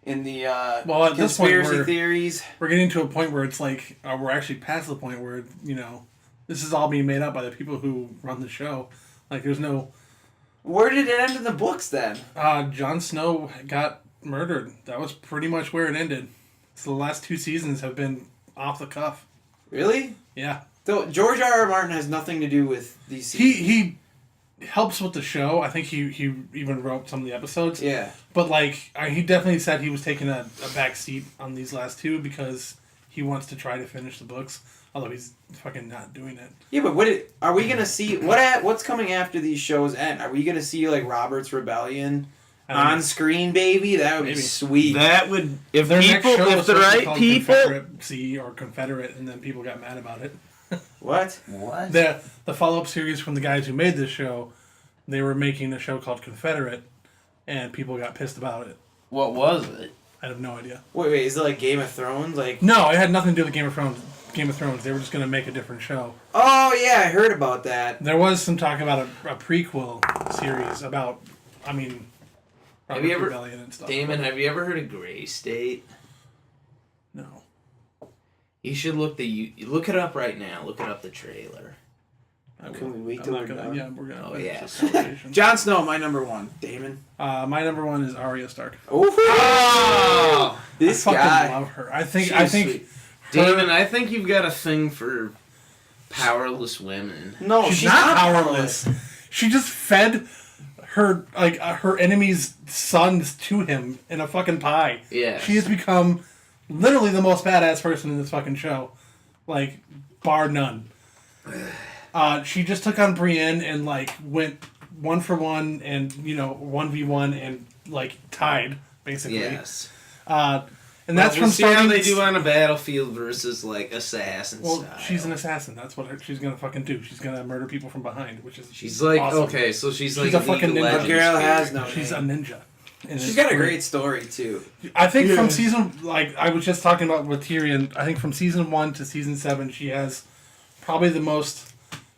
in the Well, at this point, conspiracy theories. we're getting to a point where it's like we're actually past the point where this is all being made up by the people who run the show. Like, there's no. Where did it end in the books then? Jon Snow got murdered. That was pretty much where it ended. So the last 2 seasons have been off the cuff. Really? Yeah. So George R. R. Martin has nothing to do with these seasons. He helps with the show. I think he even wrote some of the episodes. Yeah. But like he definitely said he was taking a back seat on these last 2 because he wants to try to finish the books. Although he's fucking not doing it. Yeah, but are we gonna see what's coming after these shows end? Are we gonna see like Robert's Rebellion on screen, baby? That would be sweet. That would if Their people next show if was the supposed to be right called people. Confederacy or Confederate, and then people got mad about it. What? The follow-up series from the guys who made this show, they were making a show called Confederate, and people got pissed about it. What was it? I have no idea. Wait, is it like Game of Thrones? Like No, it had nothing to do with Game of Thrones. Game of Thrones. They were just going to make a different show. oh yeah, I heard about that. There was some talk about a prequel series about, Have you Robert's ever- Rebellion and stuff. Damon, have you ever heard of Gray State? No. You should look it up right now. Look it up the trailer. Can we wait I'm till not we're gonna, done? yeah, we're gonna. Oh, finish yeah. this conversation. Jon Snow, my number one. Damon. My number 1 is Arya Stark. Oh, this I fucking guy. love her. I think. She's Sweet. sweet. Damon, I think you've got a thing for powerless women. No, she's not powerless. She just fed her her enemy's sons to him in a fucking pie. Yeah. She has become literally the most badass person in this fucking show, like bar none. She just took on Brienne and like went 1-for-1 and 1v1 and like tied basically. Yes. And that's we'll from see how starting. they do on a battlefield versus like assassin Well, style. she's an assassin. That's what she's gonna fucking do. She's gonna murder people from behind, which is She's like awesome. okay, so she's She's like a fucking League of ninja. Legends Girl has character. no She's a name. ninja. And She's it's got a great story too. I think from season, like I was just talking about with Tyrion, I think from season 1 to season 7, she has probably the most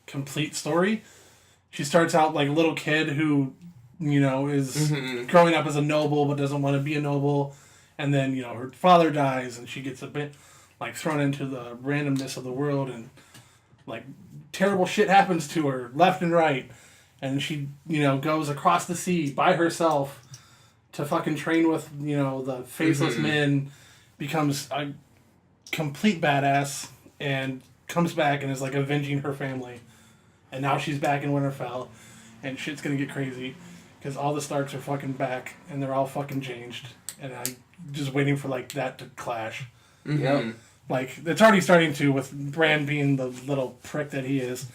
complete story. She starts out like a little kid who, is growing up as a noble but doesn't want to be a noble, and then her father dies and she gets a bit like thrown into the randomness of the world, and like terrible shit happens to her left and right, and she goes across the sea by herself to fucking train with, the faceless men, becomes a complete badass, and comes back and is, like, avenging her family. And now she's back in Winterfell, and shit's gonna get crazy, because all the Starks are fucking back, and they're all fucking changed. And I'm just waiting for, like, that to clash. Mm-hmm. Yep. Like, it's already starting to, with Bran being the little prick that he is.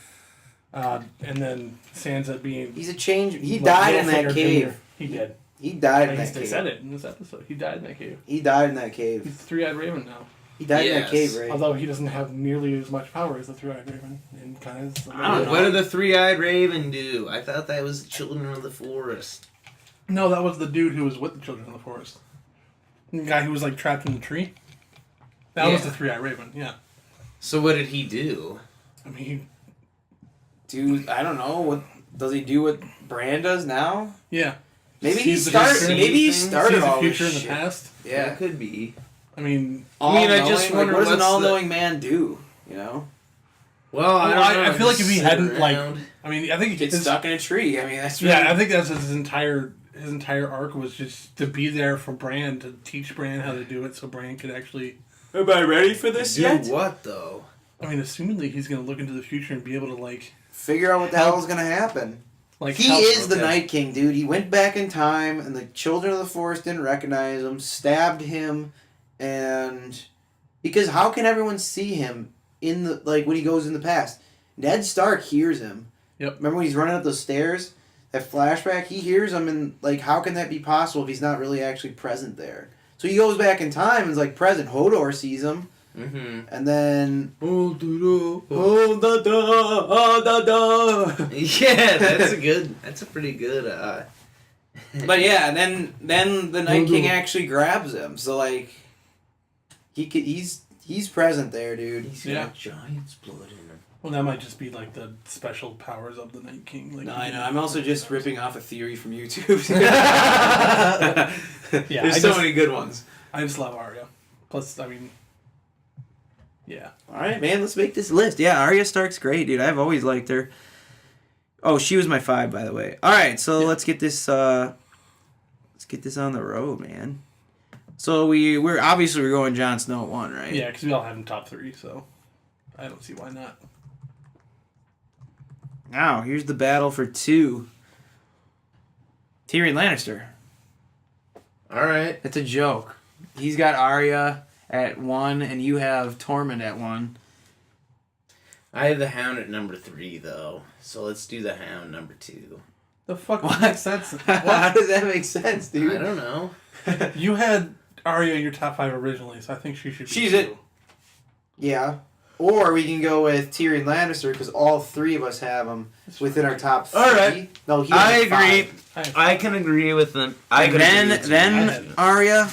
And then Sansa being... He's a change. He like, died in that Littlefinger cave. Jr. He did. He died in They that cave. said it in this episode. He died in that cave. He died in that cave. He's the Three-Eyed Raven now. He died in that Yes. cave, right? Although he doesn't have nearly as much power as the Three-Eyed Raven. And kind of... I don't know. What did the Three-Eyed Raven do? I thought that was the Children of the Forest. No, that was the dude who was with the Children of the Forest. The guy who was, like, trapped in the tree. That was Yeah. the Three-Eyed Raven, yeah. So what did he do? I mean, Dude, I don't know. What does he do? What Bran does now? yeah. Maybe he Sees the started. future. Maybe he Sees started Sees the all this future in the shit. past. Yeah. That could be. I mean... I just All-knowing? wonder What does an what's all-knowing man do? You know, Well, I don't know. I feel like if he Sit hadn't, like... around. I mean, I think he get his- stuck in a tree. I mean, that's really, Yeah, I think that's his entire arc was just to be there for Bran, to teach Bran how to do it so Bran could actually... Am I ready for this Do yet? what though? I mean, assumingly he's going to look into the future and be able to, like... Figure out what the hell is gonna happen. like He help- is the okay. Night King, dude. He went back in time, and the Children of the Forest didn't recognize him, stabbed him, and because how can everyone see him in the when he goes in the past? Ned Stark hears him. Yep. Remember when he's running up those stairs? That flashback, he hears him, and how can that be possible if he's not really actually present there? So he goes back in time and is present. Hodor sees him, Mm-hmm. and then Oh, oh da da. yeah, that's a pretty good. But yeah, and then the Night King actually grabs him. So he's present there, dude. He's Yeah. got giant's blood in him. Well, that might just be, like, the special powers of the Night King. Like, No, I know. I'm also just ripping off a theory from YouTube. Yeah, There's so many good ones. I just love Arya. Plus, I mean, yeah. All right, man, let's make this list. Yeah, Arya Stark's great, dude. I've always liked her. Oh, she was my 5, by the way. All right, so let's get this. Let's get this on the road, man. So we're obviously going Jon Snow at 1, right? Yeah, because we all have him top 3, so I don't see why not. Now here's the battle for 2. Tyrion Lannister. All right. It's a joke. He's got Arya at 1, and you have Tormund at 1. I have the Hound at number 3, though. So let's do the Hound number 2. The fuck What? makes sense? How does that make sense, dude? I don't know. You had Arya in your top 5 originally, so I think she should be She's 2. it. Yeah. Or we can go with Tyrion Lannister because all 3 of us have him within our top 3. All right. No, he I has agree. 5. I can agree with them. Then Arya.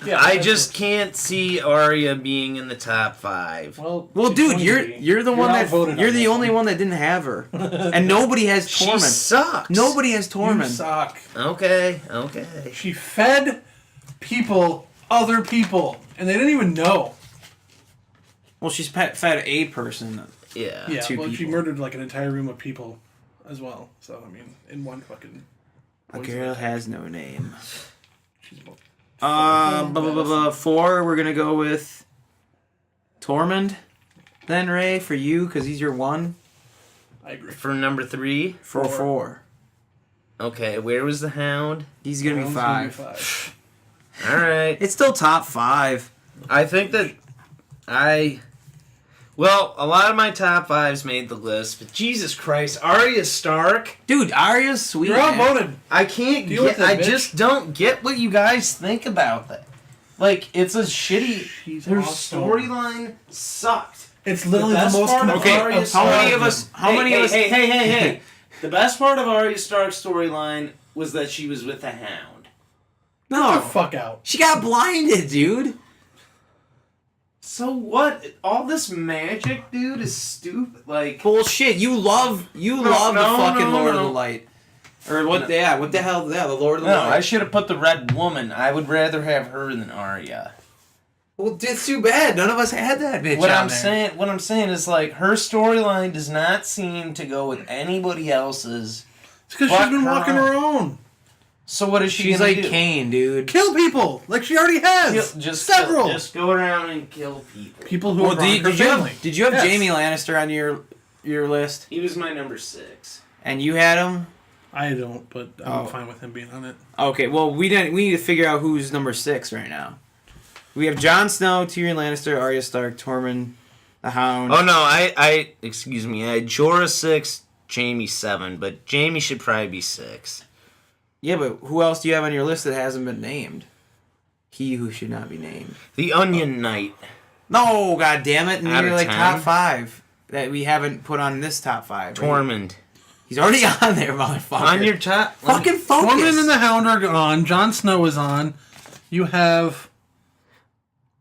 Yeah, I just can't see Arya being in the top 5. Well, Well, she's dude, going to you're be. the one that outvoted you're on the this only one that didn't have her, and nobody has She Tormund. sucks. Nobody has You Tormund. suck. Okay. She fed people, other people, and they didn't even know. Well, she's fed a person. Yeah. Yeah, 2 well, she people. murdered like an entire room of people as well. So, I mean, in one fucking... A girl has no name. She's about... 4. We're gonna go with Tormund. Then Ray for you because he's your 1. I agree. For number 3. For 4. Okay. Where was the Hound? He's gonna be Round's 5. All right. It's still top 5. I think that Well, a lot of my top 5s made the list, but Jesus Christ, Arya Stark. Dude, Arya's sweet. You're man. outvoted. I can't Deal with get. it, I bitch. just don't get what you guys think about that. Like, it's a shitty. She's Her awesome. storyline sucked. It's literally the best most part of Okay, Arya complex how many Stark- of us? How many of us? Hey! The best part of Arya Stark's storyline was that she was with the Hound. Get No, the fuck out. she got blinded, dude. So what? All this magic, dude, is stupid. Like, Bullshit. You love the fucking Lord of no. the Light, or what? Yeah, what the hell? Yeah, the Lord of the no, Light. I should have put the Red Woman. I would rather have her than Arya. Well, it's too bad. None of us had that bitch. What on I'm there. saying is like her storyline does not seem to go with anybody else's. It's because Fuck she's been her walking own. her own. So what is she She's gonna like do? Kane, dude. Kill people, like she already has. Several. Just go around and kill people. People who Well, are wronged her family. did you have Yes. Jaime Lannister on your list? He was my number 6. And you had him? I don't, but I'm Oh. fine with him being on it. Okay, well we need to figure out who's number 6 right now. We have Jon Snow, Tyrion Lannister, Arya Stark, Tormund, the Hound. Oh no, I excuse me. I had Jorah 6, Jaime 7, but Jaime should probably be 6. Yeah, but who else do you have on your list that hasn't been named? He who should not be named. The Onion Knight. No, god damn it! And Out you're of like 10? top 5 that we haven't put on this top 5. right? Tormund. He's already on there, motherfucker. On your top. fucking focus. Tormund and the Hound are on. Jon Snow is on. You have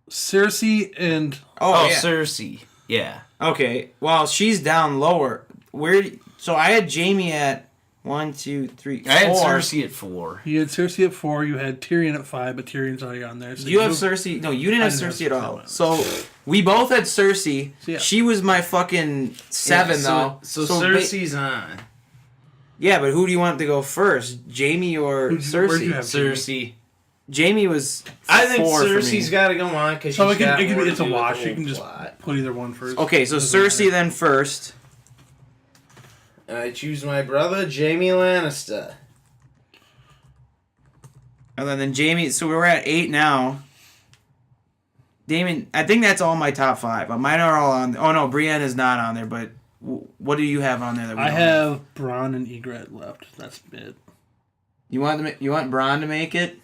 Cersei and Oh, yeah. Cersei. Yeah. Okay, well she's down lower. Where? So I had Jaime at 1, 2, 3, 4. I had Cersei at 4. you had Cersei at 4. You had Tyrion at 5, but Tyrion's already on there. So You have moved- Cersei. No, you didn't have I didn't Cersei have at all. Cersei. So we both had Cersei. So, yeah. She was my fucking 7 though. So ba- Cersei's on. yeah, but who do you want to go first, Jaime or Where'd you Cersei? have Cersei. Jaime was. I think 4 for me. Cersei's got to go on because So she's got more to it's a do with wash. the You whole can just plot. put either one first. Okay, so Doesn't Cersei matter. then first. I choose my brother, Jaime Lannister. And then Jaime. So we're at 8 now. Damon, I think that's all my top 5. Mine are all on. Oh no, Brienne is not on there. But what do you have on there? That we I don't have Bronn and Ygritte left. That's it. You want Bronn to make it?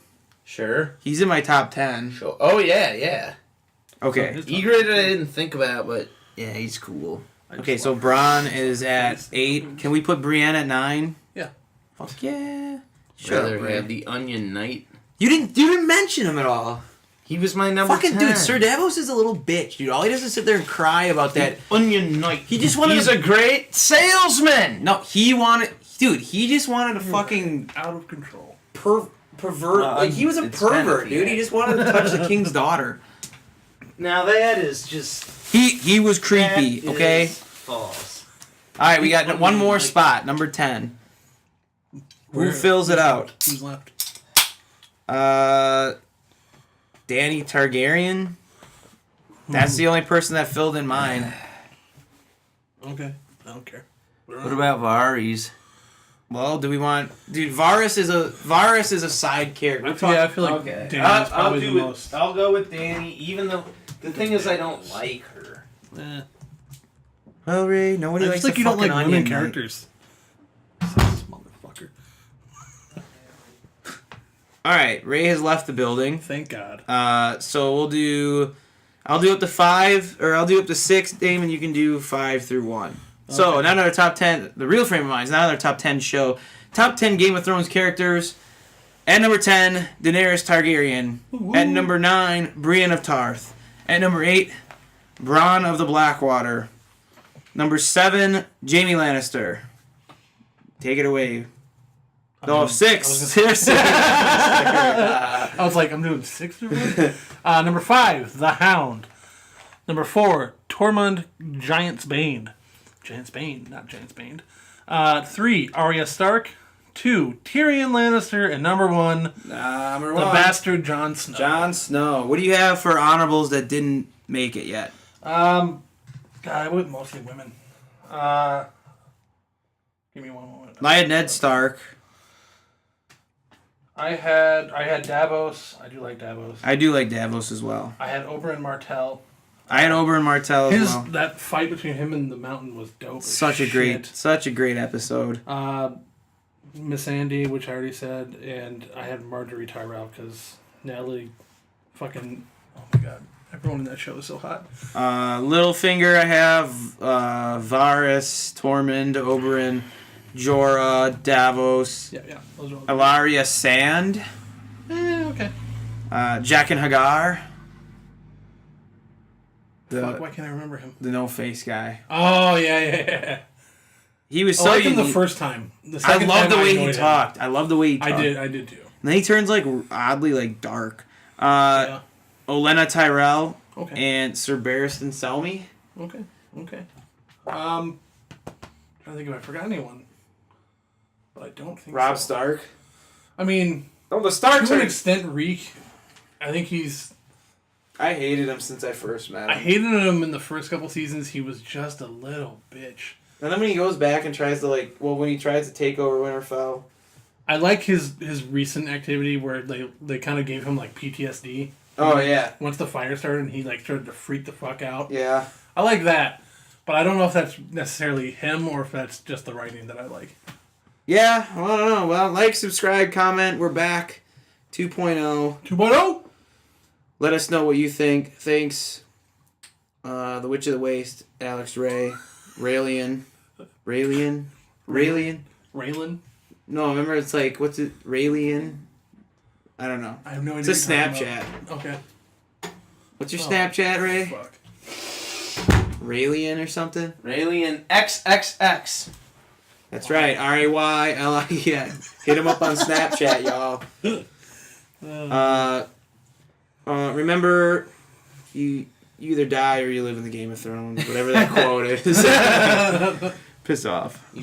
Sure. He's in my top 10. Sure. Oh yeah. Okay. His- Ygritte I didn't think about, but yeah, he's cool. I just Okay, so love- Bronn is at 8. Can we put Brienne at 9? Yeah. Fuck yeah. Shut Rather up, Ray. have the Onion Knight. You didn't mention him at all. He was my number Fucking 10. dude, Sir Davos is a little bitch, dude. All he does is sit there and cry about that. Onion Knight. He just wanted He's to- a great salesman. No, he just wanted to fucking out of control. pervert. Like, he was a it's pervert, Benefit. dude. He just wanted to touch the king's daughter. Now that is just He was creepy, that okay? is false. All right, we got one more spot, number 10. Who fills it out? Who's left? Danny Targaryen. That's the only person that filled in mine. Okay, I don't care. What about Varys? Well, do we want... Dude, Varys is a side character. I feel like Okay. Danny's probably the most. I'll go with Danny, even though the thing is I don't like her. Well, Ray, nobody I likes just like the you don't fucking like onion, women mate. characters. This motherfucker. All right, Ray has left the building. Thank God. So I'll do up to 5, or I'll do up to 6, Damon. You can do 5 through 1. So, now another top 10. The real frame of mind is now another top 10 show. Top 10 Game of Thrones characters. At number 10, Daenerys Targaryen. Ooh. At number 9, Brienne of Tarth. At number 8, Bronn of the Blackwater. Number 7, Jaime Lannister. Take it away. No, 6. I was like, I'm doing 6 or what? Number 5, The Hound. Number 4, Tormund Giantsbane. Giantsbane, not Giantsbane. 3, Arya Stark. 2, Tyrion Lannister. And number 1, Number the 1, bastard Jon Snow. Jon Snow. What do you have for honorables that didn't make it yet? God, I went mostly women. Give me one moment. I had Ned Stark. I had Davos. I do like Davos. I do like Davos as well. I had Oberyn Martell. I had Oberyn Martell as well. That fight between him and the Mountain was dope. as Such a great episode. Miss Andy, which I already said, and I had Marjorie Tyrell because Natalie, fucking, oh my god, everyone in that show is so hot. Littlefinger, I have Varys, Tormund, Oberyn, Jorah, Davos, Yeah, those are all. Ilaria Sand, Okay. Jack and Hagar, Fuck, why can't I remember him? the no face guy. Oh yeah. He was I so liked him the unique. first time. The I second love time the way he annoyed him. talked. I love the way he talked. I did too. And then he turns like oddly like dark. Yeah. Olenna Tyrell Okay. and Sir Barristan Selmy. Okay. Trying to think if I forgot anyone, but I don't think Robb so. Stark. I mean, Oh, the Starks to an are... extent, Reek. I think he's. I hated him since I first met him. I hated him in the first couple seasons. He was just a little bitch. And then when he goes back and tries to when he tries to take over Winterfell. I like his recent activity where they kind of gave him like PTSD. Oh yeah. Once the fire started and he like started to freak the fuck out. Yeah. I like that, but I don't know if that's necessarily him or if that's just the writing that I like. Yeah, well, I don't know. Well, like, subscribe, comment. We're back. 2.0. 2.0? Let us know what you think. Thanks. The Witch of the Waste, Alex Ray, Raylien. Raylien? No, remember it's like, what's it? Raylien? I don't know. I have no idea. It's a what you're talking Snapchat. about. Okay. What's your Snapchat, Ray? Fuck. Raylien or something? Raylien XXX. That's right. Raylien. Hit him up on Snapchat, y'all. Remember, you either die or you live in the Game of Thrones. Whatever that quote is. Piss off.